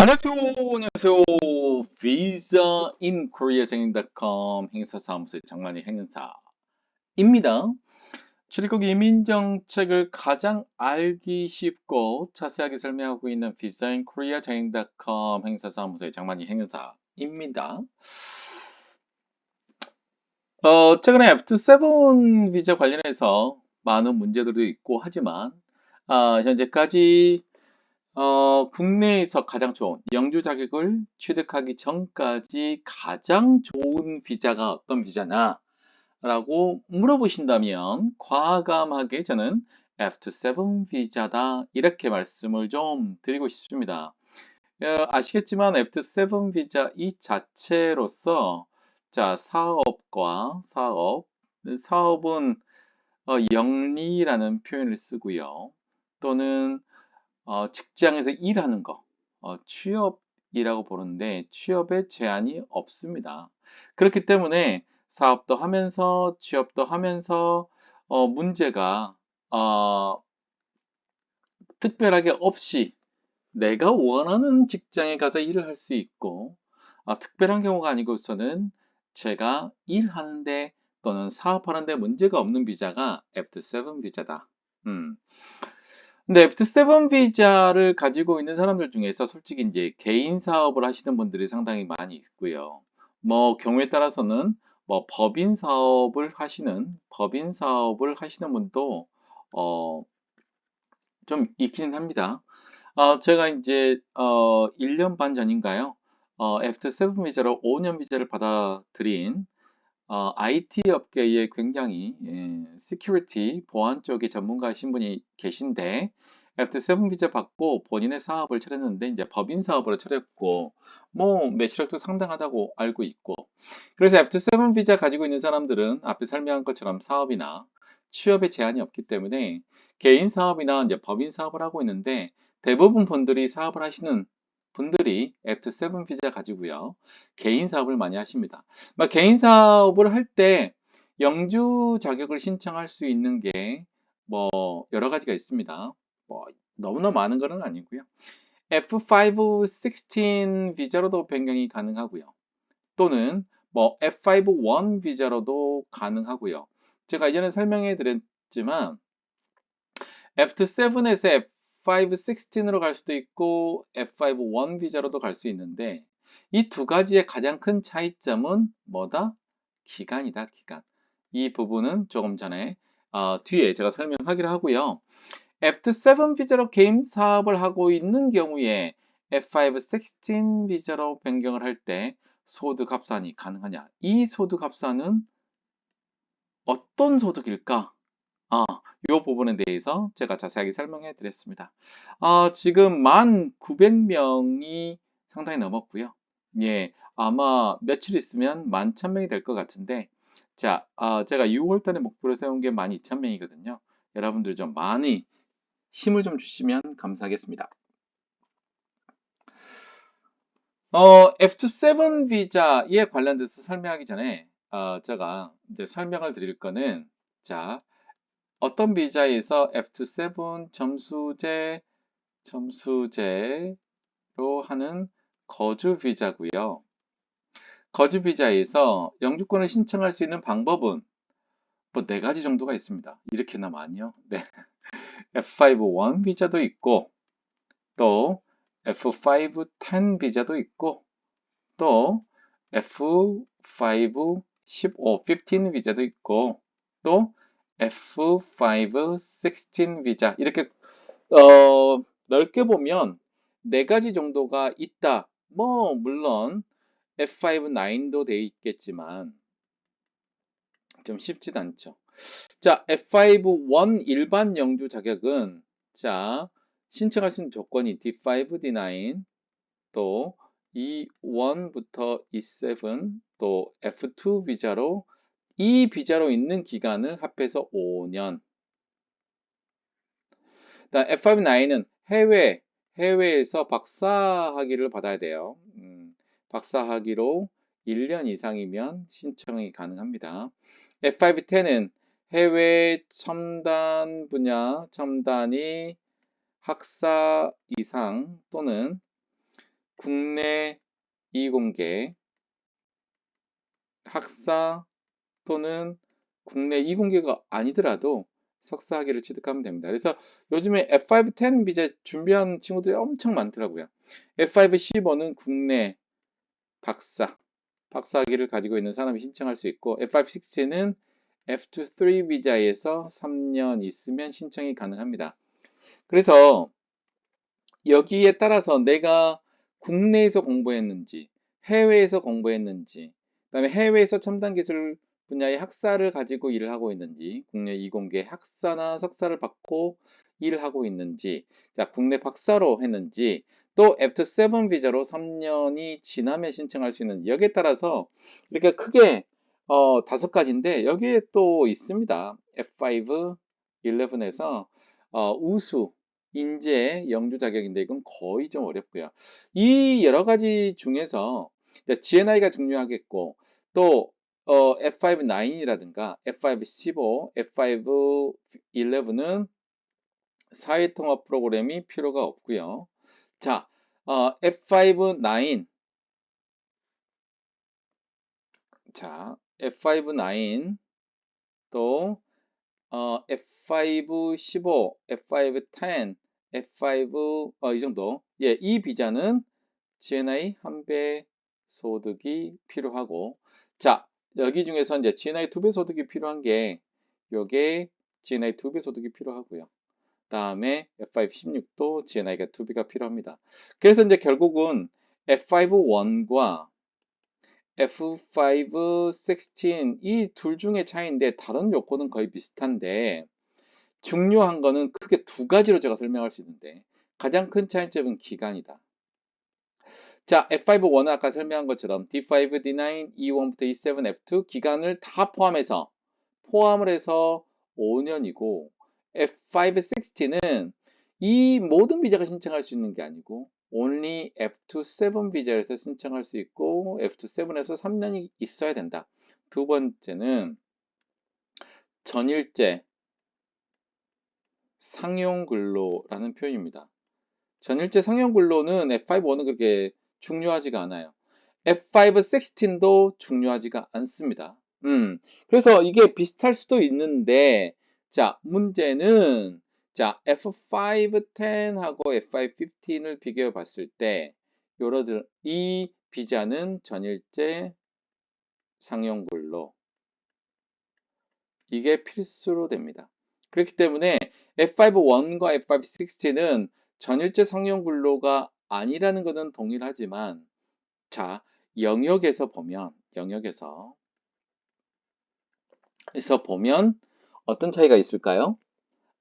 안녕하세요. 안녕하세요. Visa in Korea쟁인.com 행사사무소의 장만희 행사입니다. 출입국 이민정책을 가장 알기 쉽고 자세하게 설명하고 있는 Visa in Korea쟁인.com 행사사무소의 장만희 행사입니다. 최근에 F7 비자 관련해서 많은 문제들도 있고 하지만 현재까지 국내에서 가장 좋은 영주 자격을 취득하기 전까지 가장 좋은 비자가 어떤 비자냐? 라고 물어보신다면 과감하게 저는 F7 비자다 이렇게 말씀을 좀 드리고 싶습니다. 아시겠지만 F7 비자 이 자체로서 자 사업은 영리라는 표현을 쓰고요. 또는 직장에서 일하는 거, 취업이라고 보는데 취업에 제한이 없습니다. 그렇기 때문에 사업도 하면서 취업도 하면서 문제가 어, 특별하게 없이 내가 원하는 직장에 가서 일을 할 수 있고 특별한 경우가 아니고서는 제가 일하는데 또는 사업하는데 문제가 없는 비자가 F7 비자다. 음. 근데 F7 비자를 가지고 있는 사람들 중에서 솔직히 이제 개인 사업을 하시는 분들이 상당히 많이 있고요. 뭐 경우에 따라서는 뭐 법인 사업을 하시는 분도 어, 좀 있기는 합니다. 제가 이제 1년 반 전인가요? F7 비자로 5년 비자를 받아들인 IT 업계에 굉장히 시큐리티 보안 쪽에 전문가이신 분이 계신데 F7 비자 받고 본인의 사업을 차렸는데 이제 법인 사업으로 차렸고 뭐 매출액도 상당하다고 알고 있고 그래서 F7 비자 가지고 있는 사람들은 앞에 설명한 것처럼 사업이나 취업에 제한이 없기 때문에 개인 사업이나 이제 법인 사업을 하고 있는데 대부분 분들이 사업을 하시는 분들이 F7 비자 가지고요. 개인 사업을 많이 하십니다. 개인 사업을 할 때 영주 자격을 신청할 수 있는 게 뭐 여러 가지가 있습니다. 뭐 너무나 많은 건 아니고요. F5 16 비자로도 변경이 가능하고요. 또는 뭐 F5 1 비자로도 가능하고요. 제가 예전에 설명해 드렸지만 F7에서 F5 16으로 갈 수도 있고 F5 1 비자로도 갈 수 있는데 이 두 가지의 가장 큰 차이점은 뭐다? 기간이다, 기간. 이 부분은 조금 전에 뒤에 제가 설명하기로 하고요. F7 비자로 개인 사업을 하고 있는 경우에 F5 16 비자로 변경을 할 때 소득 합산이 가능하냐? 이 소득 합산은 어떤 소득일까? 이 부분에 대해서 제가 자세하게 설명해 드렸습니다. 지금 1,900명이 상당히 넘었고요. 예, 아마 며칠 있으면 11,000명이 될 것 같은데, 자, 제가 6월 달에 목표로 세운 게 12,000명이거든요. 여러분들 좀 많이 힘을 좀 주시면 감사하겠습니다. F7 비자에 관련돼서 설명하기 전에, 제가 이제 설명을 드릴 거는, 자, 어떤 비자에서 F7 점수제로 하는 거주 비자고요. 거주 비자에서 영주권을 신청할 수 있는 방법은 뭐 네 가지 정도가 있습니다. 이렇게나 많이요? 네. F5 1 비자도 있고 또 F5 10 비자도 있고 또 F5 15 비자도 있고 또 F5 16 비자 이렇게 넓게 보면 네 가지 정도가 있다. 뭐 물론 F5 9도 돼 있겠지만 좀 쉽지도 않죠. 자, F5 1 일반 영주 자격은 자 신청할 수 있는 조건이 D5, D9 또 E1부터 E7 또 F2 비자로 이 비자로 있는 기간을 합해서 5년. F5 9은 해외에서 박사학위를 받아야 돼요. 박사학위로 1년 이상이면 신청이 가능합니다. F5 10은 해외 첨단 분야 첨단이 학사 이상 또는 국내 이공계 학사 또는 국내 이공계가 아니더라도 석사 학위를 취득하면 됩니다. 그래서 요즘에 F510 비자 준비하는 친구들이 엄청 많더라고요. F515는 국내 박사 학위를 가지고 있는 사람이 신청할 수 있고 F516는 F23 비자에서 3년 있으면 신청이 가능합니다. 그래서 여기에 따라서 내가 국내에서 공부했는지 해외에서 공부했는지 그다음에 해외에서 첨단 기술 분야의 학사를 가지고 일을 하고 있는지 국내 이공계 학사나 석사를 받고 일을 하고 있는지 자 국내 박사로 했는지 또 F7 비자로 3년이 지나면 신청할 수 있는 여기에 따라서 이렇게 크게 5가지인데 여기에 또 있습니다. F5 11에서 우수 인재 영주 자격인데 이건 거의 좀 어렵고요. 이 여러 가지 중에서 GNI가 중요하겠고 또 F5-9이라든가 F5-15, F5-11은 사회통합 프로그램이 필요가 없고요. 자, F5-9 자, F5-9 또 F5-15, F5-10, F5 이 정도. 예, 이 비자는 GNI 한 배 소득이 필요하고 자, 여기 중에서 이제 GNI 2배 소득이 필요한 게 요게 GNI 2배 소득이 필요하고요. 다음에 F5-16도 GNI가 2배가 필요합니다. 그래서 이제 결국은 F5-1과 F5-16 이 둘 중의 차이인데 다른 요건은 거의 비슷한데 중요한 거는 크게 2가지로 제가 설명할 수 있는데 가장 큰 차이점은 기간이다. 자, F5-1은 아까 설명한 것처럼 D5, D9, E1부터 E7, F2 기간을 다 포함을 해서 5년이고 F5-16는 이 모든 비자가 신청할 수 있는 게 아니고 only F2-7 비자에서 신청할 수 있고 F2-7에서 3년이 있어야 된다. 두 번째는 전일제 상용근로라는 표현입니다. 전일제 상용근로는 F5-1은 그렇게 중요하지가 않아요. F5-16도 중요하지가 않습니다. 그래서 이게 비슷할 수도 있는데, 자, 문제는, 자, F5-10하고 F5-15를 비교해 봤을 때, 이 비자는 전일제 상용근로, 이게 필수로 됩니다. 그렇기 때문에 F5-1과 F5-16는 전일제 상용근로가 아니라는 것은 동일하지만 자, 영역에서 보면 어떤 차이가 있을까요?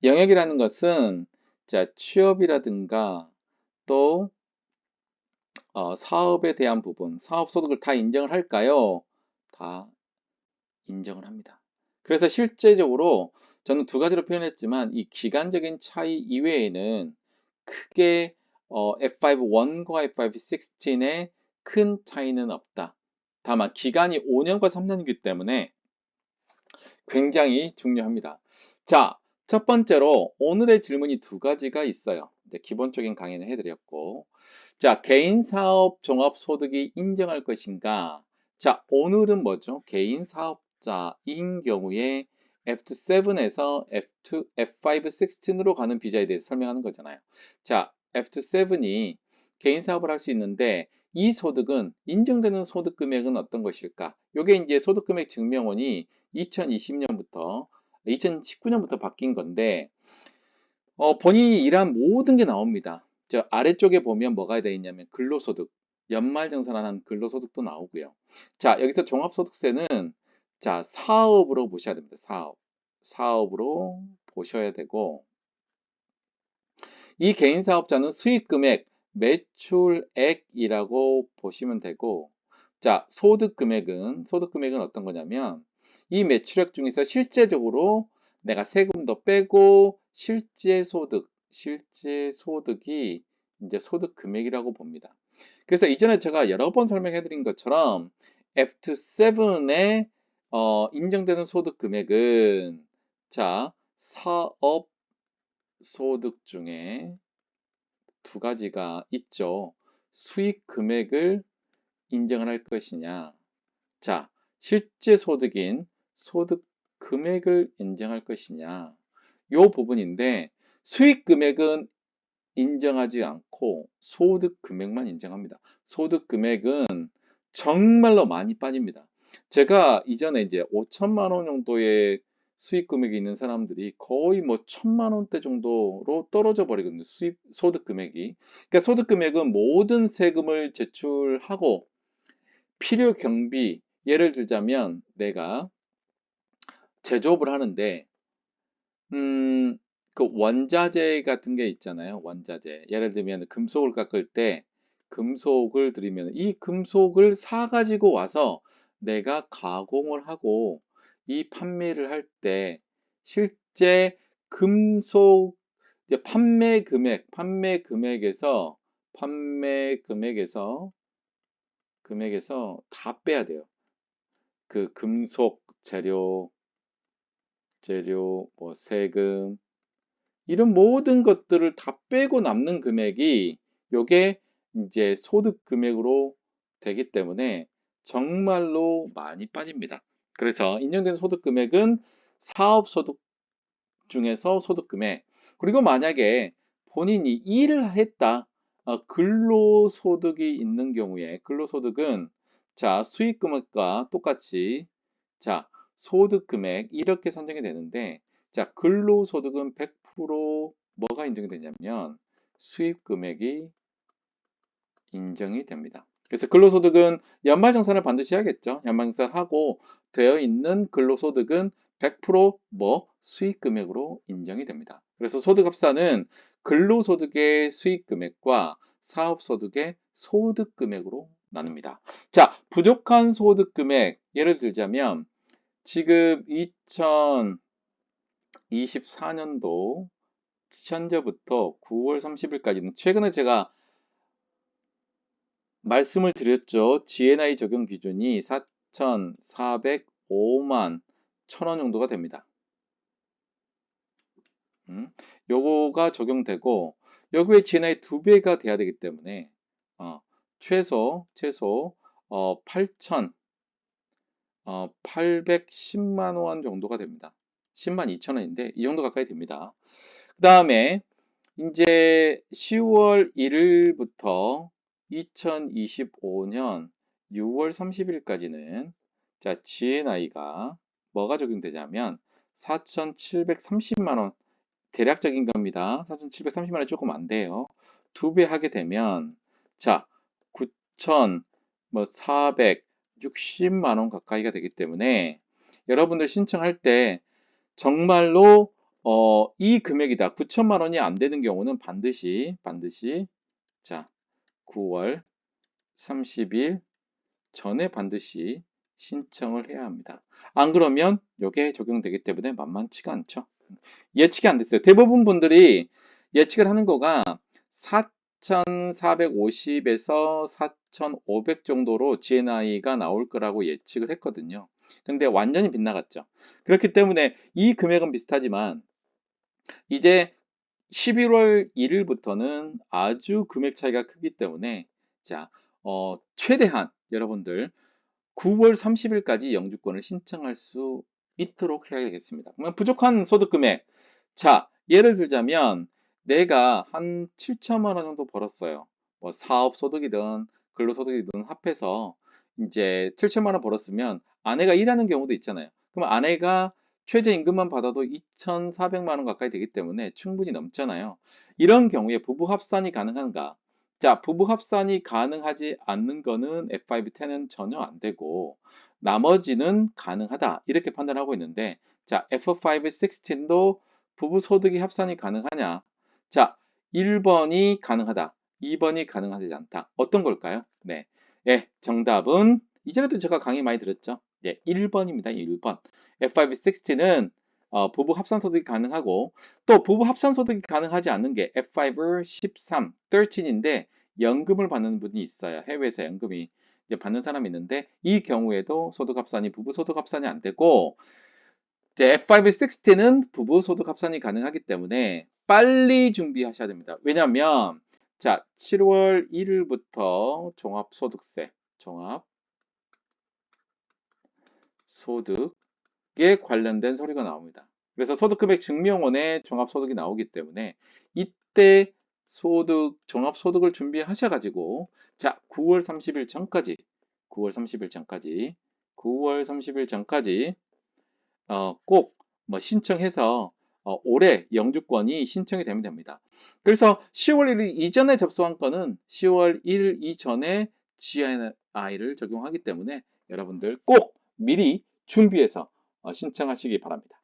영역이라는 것은 자, 취업이라든가 또 사업에 대한 부분, 사업 소득을 다 인정을 할까요? 다 인정을 합니다. 그래서 실제적으로 저는 2가지로 표현했지만 이 기간적인 차이 이외에는 크게 F5-1과 F5-16의 큰 차이는 없다. 다만 기간이 5년과 3년이기 때문에 굉장히 중요합니다. 자, 첫 번째로 오늘의 질문이 2가지가 있어요. 이제 기본적인 강의는 해드렸고 자, 개인사업 종합소득이 인정할 것인가? 자, 오늘은 뭐죠? 개인사업자인 경우에 F7에서 F5-16으로 가는 비자에 대해서 설명하는 거잖아요. 자, F7이 개인사업을 할 수 있는데 이 소득은 인정되는 소득 금액은 어떤 것일까? 이게 이제 소득금액 증명원이 2019년부터 바뀐 건데 본인이 일한 모든 게 나옵니다. 저 아래쪽에 보면 뭐가 되어 있냐면 근로소득, 연말정산한 근로소득도 나오고요. 자, 여기서 종합소득세는 자, 사업으로 보셔야 됩니다. 사업으로 보셔야 되고 이 개인사업자는 수익금액, 매출액이라고 보시면 되고 자, 소득금액은 어떤 거냐면 이 매출액 중에서 실제적으로 내가 세금도 빼고 실제 소득이 이제 소득 금액이라고 봅니다. 그래서 이전에 제가 여러 번 설명해 드린 것처럼 F7의 인정되는 소득 금액은 자, 사업 소득 중에 2가지가 있죠. 수익 금액을 인정을 할 것이냐. 자, 실제 소득인 소득 금액을 인정할 것이냐. 요 부분인데 수익 금액은 인정하지 않고 소득 금액만 인정합니다. 소득 금액은 정말로 많이 빠집니다. 제가 이전에 이제 5천만 원 정도의 수익 금액이 있는 사람들이 거의 뭐 1,000만 원대 정도로 떨어져 버리거든요. 소득 금액이. 그러니까 소득 금액은 모든 세금을 제출하고 필요 경비, 예를 들자면 내가 제조업을 하는데 그 원자재 같은 게 있잖아요. 원자재. 예를 들면 금속을 깎을 때 금속을 들이면 이 금속을 사 가지고 와서 내가 가공을 하고 이 판매를 할 때 실제 금속 이제 판매 금액에서 다 빼야 돼요. 그 금속 재료 뭐 세금 이런 모든 것들을 다 빼고 남는 금액이 요게 이제 소득 금액으로 되기 때문에 정말로 많이 빠집니다. 그래서 인정된 소득 금액은 사업 소득 중에서 소득 금액. 그리고 만약에 본인이 일을 했다. 근로소득이 있는 경우에 근로소득은 자, 수익 금액과 똑같이 자, 소득 금액 이렇게 산정이 되는데 자, 근로소득은 100% 뭐가 인정이 되냐면 수입 금액이 인정이 됩니다. 그래서 근로소득은 연말정산을 반드시 해야겠죠. 연말정산하고 되어 있는 근로소득은 100% 수익 금액으로 인정이 됩니다. 그래서 소득합산은 근로소득의 수익 금액과 사업소득의 소득 금액으로 나눕니다. 자, 부족한 소득 금액 예를 들자면 지금 2024년도 현재부터 9월 30일까지는 최근에 제가 말씀을 드렸죠. GNI 적용 기준이 4,405만 1,000원 정도가 됩니다. 요거가 적용되고 여기에 GNI 2배가 돼야 되기 때문에 최소 810만 원 정도가 됩니다. 10만 2천 원인데 이 정도 가까이 됩니다. 그 다음에 이제 10월 1일부터 2025년 6월 30일까지는 자, GNI가 뭐가 적용되냐면 4,730만 원 대략적인 겁니다. 4,730만 원이 조금 안 돼요. 2배 하게 되면 자, 9,460만 원 가까이가 되기 때문에 여러분들 신청할 때 정말로 이 금액이다. 9천만 원이 안 되는 경우는 반드시 자, 9월 30일 전에 반드시 신청을 해야 합니다. 안 그러면 이게 적용되기 때문에 만만치가 않죠. 예측이 안 됐어요. 대부분 분들이 예측을 하는 거가 4,450에서 4,500 정도로 GNI가 나올 거라고 예측을 했거든요. 근데 완전히 빗나갔죠. 그렇기 때문에 이 금액은 비슷하지만 이제 11월 1일부터는 아주 금액 차이가 크기 때문에 자, 최대한 여러분들 9월 30일까지 영주권을 신청할 수 있도록 해야 되겠습니다. 그러면 부족한 소득 금액. 자, 예를 들자면 내가 한 7천만 원 정도 벌었어요. 뭐 사업 소득이든 근로소득이든 합해서 이제 7천만 원 벌었으면 아내가 일하는 경우도 있잖아요. 그럼 아내가 최저임금만 받아도 2,400만 원 가까이 되기 때문에 충분히 넘잖아요. 이런 경우에 부부 합산이 가능한가? 자, 부부 합산이 가능하지 않는 거는 F510은 전혀 안 되고 나머지는 가능하다. 이렇게 판단하고 있는데 자, F516도 부부 소득이 합산이 가능하냐? 자, 1번이 가능하다. 2번이 가능하지 않다. 어떤 걸까요? 네. 예, 정답은 이전에도 제가 강의 많이 들었죠. 예, 1번입니다. 1번. F516는 부부 합산 소득이 가능하고 또 부부 합산 소득이 가능하지 않는 게 F513, 13인데 연금을 받는 분이 있어요. 해외에서 연금이 이제 받는 사람이 있는데 이 경우에도 소득 합산이 부부 소득 합산이 안 되고 이제 F560는 부부 소득 합산이 가능하기 때문에 빨리 준비하셔야 됩니다. 왜냐하면 자, 7월 1일부터 종합소득에 관련된 서류가 나옵니다. 그래서 소득금액 증명원에 종합소득이 나오기 때문에 이때 종합소득을 준비하셔가지고 자, 9월 30일 전까지 9월 30일 전까지 꼭 신청해서 올해 영주권이 신청이 되면 됩니다. 그래서 10월 1일 이전에 접수한 건은 10월 1일 이전에 GI를 적용하기 때문에 여러분들 꼭 미리 준비해서 신청하시기 바랍니다.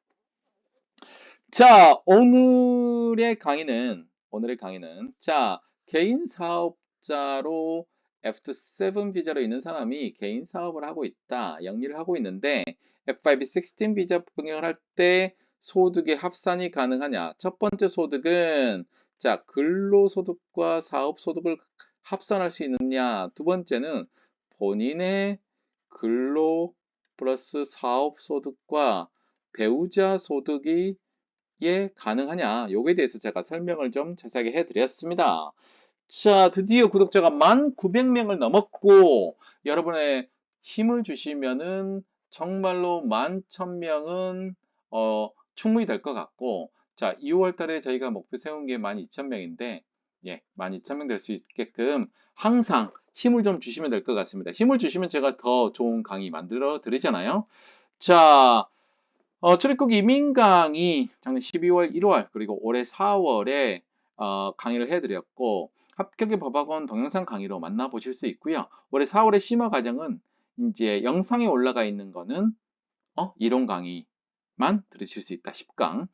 자, 오늘의 강의는 자, 개인 사업자로 F7 비자로 있는 사람이 개인 사업을 하고 있다, 영리를 하고 있는데 F5, 16 비자 병행을 할 때 소득의 합산이 가능하냐? 첫 번째 소득은 자, 근로소득과 사업소득을 합산할 수 있느냐? 두 번째는 본인의 근로 플러스 사업소득과 배우자 소득이 가능하냐? 요거에 대해서 제가 설명을 좀 자세하게 해드렸습니다. 자, 드디어 구독자가 1,900명을 넘었고 여러분의 힘을 주시면은 정말로 11,000명은 충분히 될 것 같고 자, 2월 달에 저희가 목표 세운 게 12,000명인데 12,000명 될 수 있게끔 항상 힘을 좀 주시면 될 것 같습니다. 힘을 주시면 제가 더 좋은 강의 만들어 드리잖아요. 자, 출입국 이민 강의 작년 12월, 1월 그리고 올해 4월에 강의를 해드렸고 합격의 법학원 동영상 강의로 만나보실 수 있고요. 올해 4월에 심화 과정은 이제 영상에 올라가 있는 거는 이론 강의만 들으실 수 있다. 10강.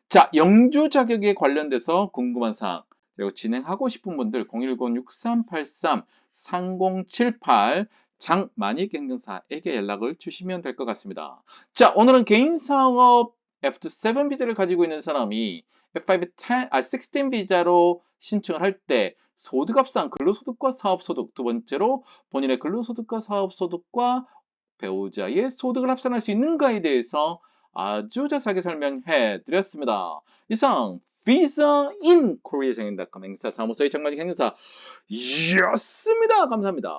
자, 영주 자격에 관련돼서 궁금한 사항 그리고 진행하고 싶은 분들 010-6383-3078 장만익 행정사에게 연락을 주시면 될 것 같습니다. 자, 오늘은 개인 사업 F7 비자를 가지고 있는 사람이 F5, 16 비자로 신청을 할 때 소득 합산, 근로소득과 사업소득, 두 번째로 본인의 근로소득과 사업소득과 배우자의 소득을 합산할 수 있는가에 대해서 아주 자세하게 설명해 드렸습니다. 이상 Visa in Korea 정인닷컴 행사 사무소의 장만익 행사였습니다. 감사합니다.